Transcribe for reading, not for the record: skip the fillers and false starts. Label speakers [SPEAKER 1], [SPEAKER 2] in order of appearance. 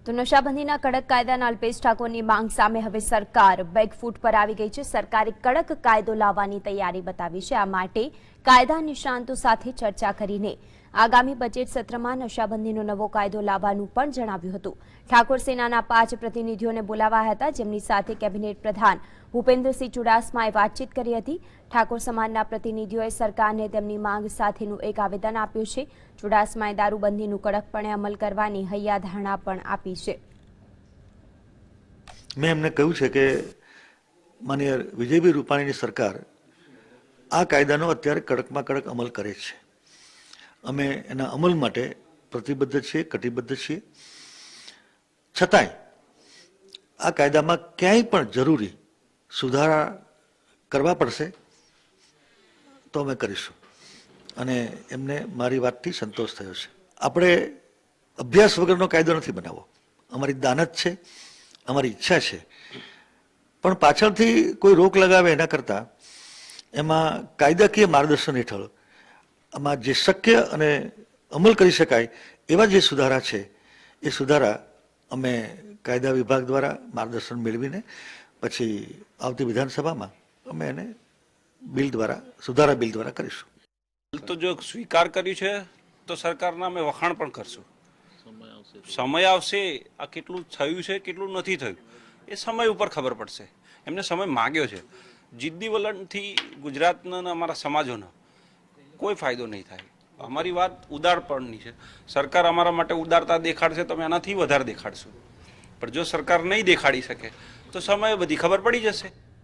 [SPEAKER 1] તો નશાબંધીના કડક કાયદાના અલ્પેશ ઠાકોરની માંગ સામે હવે સરકાર બેકફૂટ પર આવી ગઈ છે। સરકારે કડક કાયદો લાવવાની તૈયારી બતાવી છે। આ માટે કાયદા નિષ્ણાતો સાથે ચર્ચા કરીને આગામી બજેટ સત્રમાં નશાબંધીનો નવો કાયદો લાવવાનું પણ જણાવ્યું હતું। ઠાકોર સેનાના 5 પ્રતિનિધિઓને બોલાવાયા હતા, જેમની સાથે કેબિનેટ પ્રધાન ભૂપેન્દ્રસિંહ ચુડાસમાએ વાતચીત કરી હતી। ઠાકોર સમાજના પ્રતિનિધિઓએ સરકારને તેમની માંગ સાથેનું એક આવેદન આપ્યું છે। ચુડાસમાએ દારૂબંધીનું કડકપણે અમલ કરવાની હૈયાધારણા પણ આપી છે।
[SPEAKER 2] મેં એમને કહ્યું છે કે માનનીય વિજયભાઈ રૂપાણીની સરકાર આ કાયદાનો અત્યારે કડકમાં કડક અમલ કરે છે। અમે એના અમલ માટે પ્રતિબદ્ધ છીએ, કટિબદ્ધ છીએ। છતાંય આ કાયદામાં ક્યાંય પણ જરૂરી સુધારા કરવા પડશે તો અમે કરીશું અને એમને મારી વાતથી સંતોષ થયો છે। આપણે અભ્યાસ વગરનો કાયદો નથી બનાવવો, અમારી દાનત છે, અમારી ઈચ્છા છે, પણ પાછળથી કોઈ રોક લગાવે એના કરતાં એમાં કાયદાકીય માર્ગદર્શન હેઠળ આમાં જે શક્ય અને અમલ કરી શકાય એવા જે સુધારા છે એ સુધારા અમે કાયદા વિભાગ દ્વારા માર્ગદર્શન મેળવીને પછી આવતી વિધાનસભામાં અમે એને બિલ દ્વારા સુધારા બિલ દ્વારા કરીશું।
[SPEAKER 3] તો જો સ્વીકાર કર્યું છે તો સરકારના અમે વખાણ પણ કરશું। સમય આવશે, આ કેટલું થયું છે કેટલું નથી થયું એ સમય ઉપર ખબર પડશે। એમને સમય માગ્યો છે। જિદ્દી વલણથી ગુજરાતના અમારા સમાજોનો કોઈ ફાયદો નહીં થાય। અમારી વાત ઉદારપણની છે। સરકાર અમારા માટે ઉદારતા દેખાડશે તો અમે આનાથી વધારે દેખાડશું, પણ જો સરકાર નહીં દેખાડી શકે તો સમય બધી ખબર પડી જશે।